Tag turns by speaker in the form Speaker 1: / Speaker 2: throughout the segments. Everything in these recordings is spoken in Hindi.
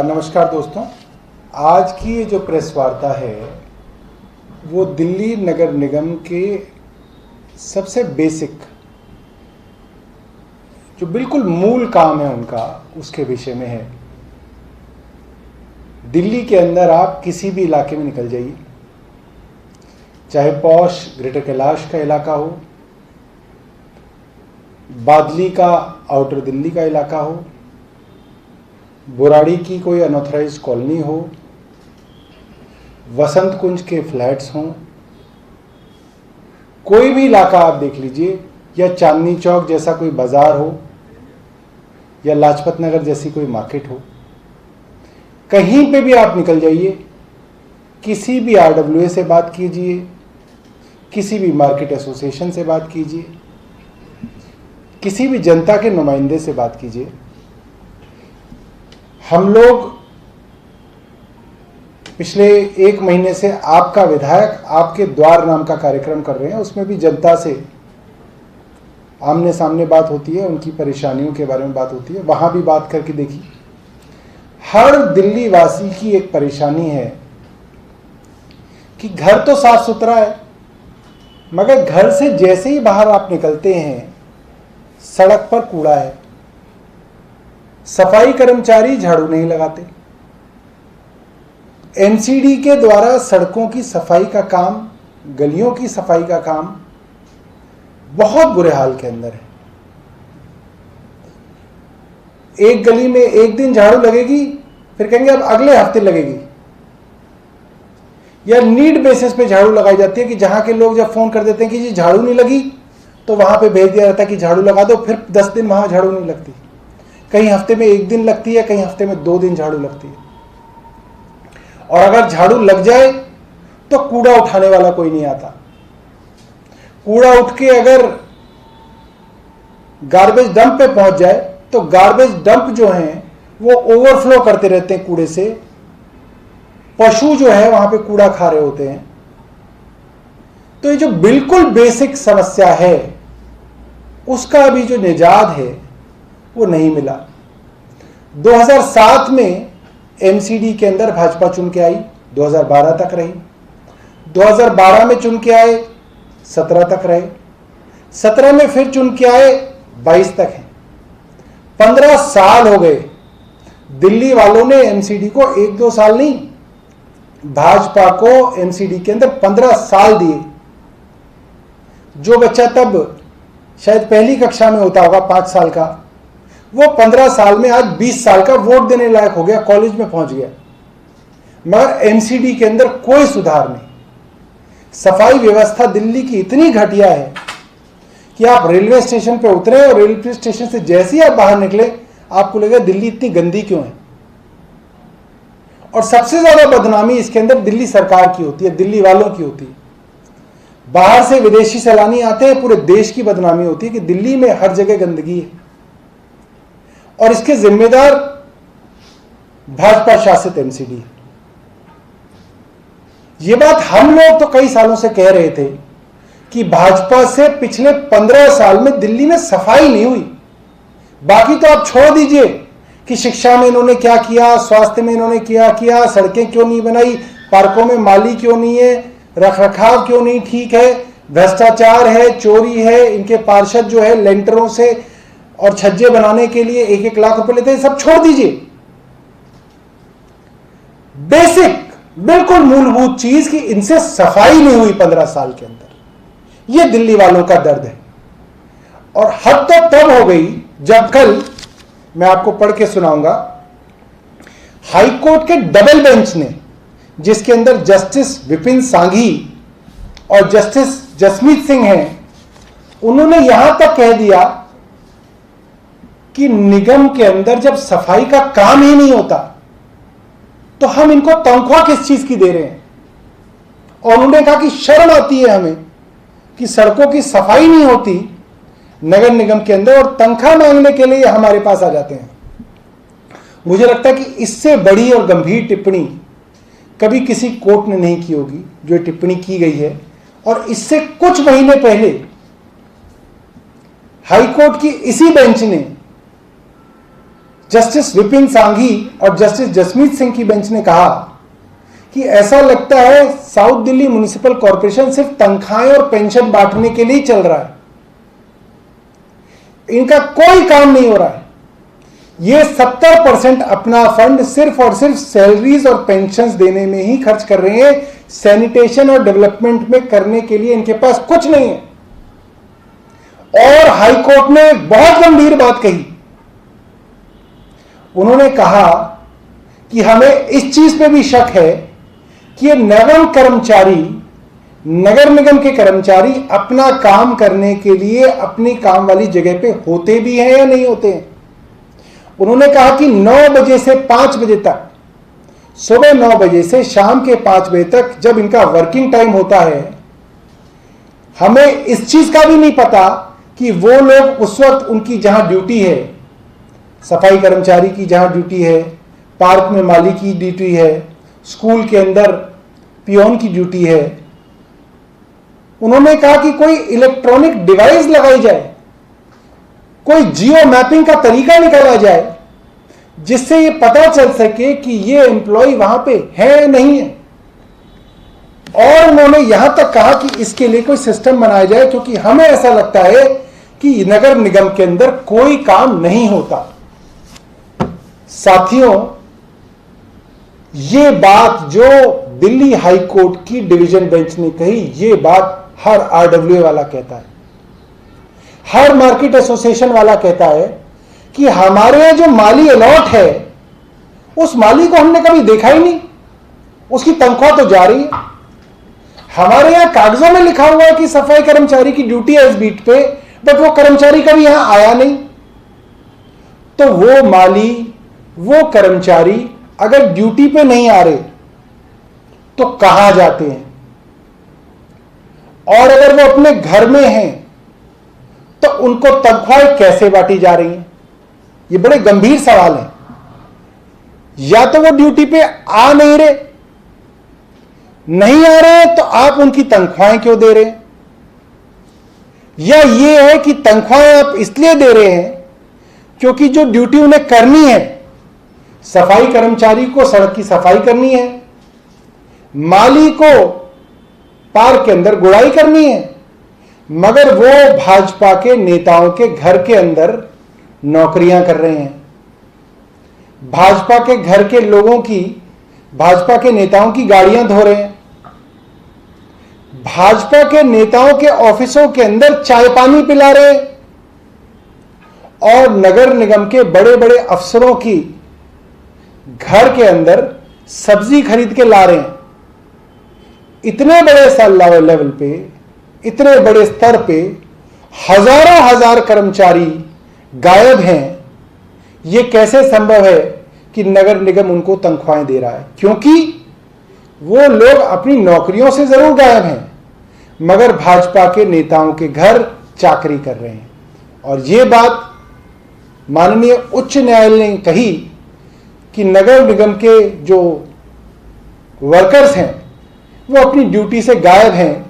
Speaker 1: नमस्कार दोस्तों, आज की ये जो प्रेस वार्ता है वो दिल्ली नगर निगम के सबसे बेसिक जो बिल्कुल मूल काम है उनका, उसके विषय में है। दिल्ली के अंदर आप किसी भी इलाके में निकल जाइए, चाहे पॉश ग्रेटर कैलाश का इलाका हो, बादली का आउटर दिल्ली का इलाका हो, बुराड़ी की कोई अनऑथराइज्ड कॉलोनी हो, वसंत कुंज के फ्लैट्स हों, कोई भी इलाका आप देख लीजिए, या चांदनी चौक जैसा कोई बाजार हो, या लाजपत नगर जैसी कोई मार्केट हो, कहीं पे भी आप निकल जाइए, किसी भी आरडब्ल्यूए से बात कीजिए, किसी भी मार्केट एसोसिएशन से बात कीजिए, किसी भी जनता के नुमाइंदे से बात कीजिए। हम लोग पिछले 1 महीने से आपका विधायक आपके द्वार नाम का कार्यक्रम कर रहे हैं। उसमें भी जनता से आमने सामने बात होती है, उनकी परेशानियों के बारे में बात होती है। वहां भी बात करके देखिए, हर दिल्ली वासी की एक परेशानी है कि घर तो साफ सुथरा है, मगर घर से जैसे ही बाहर आप निकलते हैं सड़क पर कूड़ा है, सफाई कर्मचारी झाड़ू नहीं लगाते, एमसीडी के द्वारा सड़कों की सफाई का काम, गलियों की सफाई का काम बहुत बुरे हाल के अंदर है। एक गली में एक दिन झाड़ू लगेगी, फिर कहेंगे अब अगले हफ्ते लगेगी, या नीड बेसिस पे झाड़ू लगाई जाती है कि जहां के लोग जब फोन कर देते हैं कि जी झाड़ू नहीं लगी, तो वहां पे भेज दिया जाता है कि झाड़ू लगा दो, फिर 10 दिन वहां झाड़ू नहीं लगती। कहीं हफ्ते में 1 दिन लगती है, कहीं हफ्ते में 2 दिन झाड़ू लगती है। और अगर झाड़ू लग जाए तो कूड़ा उठाने वाला कोई नहीं आता। कूड़ा उठ के अगर गार्बेज डंप पे पहुंच जाए तो गार्बेज डंप जो हैं वो ओवरफ्लो करते रहते हैं कूड़े से। पशु जो है वहां पे कूड़ा खा रहे होते हैं। तो ये जो बिल्कुल बेसिक समस्या है उसका अभी जो निजात है वो नहीं मिला। 2007 में एमसीडी के अंदर भाजपा चुन के आई, 2012 तक रही। 2012 में चुन के आए, 17 तक रहे। 17 में फिर चुन के आए, 22 तक है। 15 साल हो गए। दिल्ली वालों ने एमसीडी को 1-2 साल नहीं, भाजपा को एमसीडी के अंदर 15 साल दिए। जो बच्चा तब शायद पहली कक्षा में होता होगा 5 साल का, वो 15 साल में आज 20 साल का वोट देने लायक हो गया, कॉलेज में पहुंच गया। मगर एमसीडी के अंदर कोई सुधार नहीं। सफाई व्यवस्था दिल्ली की इतनी घटिया है कि आप रेलवे स्टेशन पे उतरे और रेलवे स्टेशन से जैसे ही आप बाहर निकले आपको लगे दिल्ली इतनी गंदी क्यों है। और सबसे ज्यादा बदनामी इसके अंदर दिल्ली सरकार की होती है, दिल्ली वालों की होती है। बाहर से विदेशी सैलानी आते हैं, पूरे देश की बदनामी होती है कि दिल्ली में हर जगह गंदगी है और इसके जिम्मेदार भाजपा शासित एमसीडी है। यह बात हम लोग तो कई सालों से कह रहे थे कि भाजपा से पिछले 15 साल में दिल्ली में सफाई नहीं हुई। बाकी तो आप छोड़ दीजिए कि शिक्षा में इन्होंने क्या किया, स्वास्थ्य में इन्होंने क्या किया, सड़कें क्यों नहीं बनाई, पार्कों में माली क्यों नहीं है, रखरखाव क्यों नहीं ठीक है, भ्रष्टाचार है, चोरी है, इनके पार्षद जो है लेंटरों से और छज्जे बनाने के लिए 1-1 लाख रुपए लेते हैं। सब छोड़ दीजिए। बेसिक बिल्कुल मूलभूत चीज कि इनसे सफाई नहीं हुई 15 साल के अंदर। यह दिल्ली वालों का दर्द है। और हद तो तब हो गई जब कल मैं आपको पढ़ के सुनाऊंगा, हाईकोर्ट के डबल बेंच ने, जिसके अंदर जस्टिस विपिन सांघी और जस्टिस जसमीत सिंह हैं, उन्होंने यहां तक कह दिया कि निगम के अंदर जब सफाई का काम ही नहीं होता तो हम इनको तनख्वाह किस चीज की दे रहे हैं। और उन्होंने कहा कि शर्म आती है हमें कि सड़कों की सफाई नहीं होती नगर निगम के अंदर और तनख्वाह मांगने के लिए हमारे पास आ जाते हैं। मुझे लगता है कि इससे बड़ी और गंभीर टिप्पणी कभी किसी कोर्ट ने नहीं की होगी जो टिप्पणी की गई है। और इससे कुछ महीने पहले हाईकोर्ट की इसी बेंच ने जस्टिस विपिन सांघी और जस्टिस जसमीत सिंह की बेंच ने कहा कि ऐसा लगता है साउथ दिल्ली म्युनिसिपल कॉरपोरेशन सिर्फ तनख्वाहें और पेंशन बांटने के लिए चल रहा है, इनका कोई काम नहीं हो रहा है। ये 70% अपना फंड सिर्फ और सिर्फ सैलरीज और पेंशन्स देने में ही खर्च कर रहे हैं, सैनिटेशन और डेवलपमेंट में करने के लिए इनके पास कुछ नहीं है। और हाईकोर्ट ने बहुत गंभीर बात कही, उन्होंने कहा कि हमें इस चीज पे भी शक है कि ये नगर निगम के कर्मचारी अपना काम करने के लिए अपनी काम वाली जगह पे होते भी हैं या नहीं होते हैं। उन्होंने कहा कि 9 बजे से 5 बजे तक, सुबह 9 बजे से शाम के 5 बजे तक जब इनका वर्किंग टाइम होता है, हमें इस चीज का भी नहीं पता कि वो लोग उस वक्त उनकी जहां ड्यूटी है, सफाई कर्मचारी की जहां ड्यूटी है, पार्क में माली की ड्यूटी है, स्कूल के अंदर पियोन की ड्यूटी है। उन्होंने कहा कि कोई इलेक्ट्रॉनिक डिवाइस लगाई जाए, कोई जियो मैपिंग का तरीका निकाला जाए जिससे ये पता चल सके कि ये एम्प्लॉय वहां पे है या नहीं है। और उन्होंने यहां तक कहा कि इसके लिए कोई सिस्टम बनाया जाए, क्योंकि हमें ऐसा लगता है कि नगर निगम के अंदर कोई काम नहीं होता। साथियों, ये बात जो दिल्ली हाई कोर्ट की डिवीजन बेंच ने कही, ये बात हर आरडब्ल्यूए वाला कहता है, हर मार्केट एसोसिएशन वाला कहता है कि हमारे यहां जो माली अलॉट है उस माली को हमने कभी देखा ही नहीं, उसकी तनख्वाह तो जा रही है। हमारे यहां कागजों में लिखा हुआ है कि सफाई कर्मचारी की ड्यूटी है इस बीट पे, बट वो कर्मचारी कभी यहां आया नहीं। तो वो माली, वो कर्मचारी अगर ड्यूटी पे नहीं आ रहे तो कहां जाते हैं? और अगर वो अपने घर में हैं तो उनको तनख्वाहें कैसे बांटी जा रही हैं? ये बड़े गंभीर सवाल हैं। या तो वो ड्यूटी पे आ नहीं रहे तो आप उनकी तनख्वाहें क्यों दे रहे हैं? या ये है कि तनख्वाहें आप इसलिए दे रहे हैं क्योंकि जो ड्यूटी उन्हें करनी है, सफाई कर्मचारी को सड़क की सफाई करनी है, माली को पार्क के अंदर गुड़ाई करनी है, मगर वो भाजपा के नेताओं के घर के अंदर नौकरियां कर रहे हैं। भाजपा के घर के लोगों की, भाजपा के नेताओं की गाड़ियां धो रहे हैं। भाजपा के नेताओं के ऑफिसों के अंदर चाय पानी पिला रहे हैं। और नगर निगम के बड़े बड़े अफसरों की घर के अंदर सब्जी खरीद के ला रहे हैं। इतने बड़े लेवल पे, इतने बड़े स्तर पे हजारों हजार कर्मचारी गायब हैं। ये कैसे संभव है कि नगर निगम उनको तनख्वाहें दे रहा है? क्योंकि वो लोग अपनी नौकरियों से जरूर गायब हैं, मगर भाजपा के नेताओं के घर चाकरी कर रहे हैं। और ये बात माननीय उच्च न्यायालय ने कही कि नगर निगम के जो वर्कर्स हैं वो अपनी ड्यूटी से गायब हैं।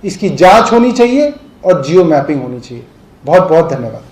Speaker 1: इसकी जांच होनी चाहिए और जियो मैपिंग होनी चाहिए। बहुत बहुत धन्यवाद।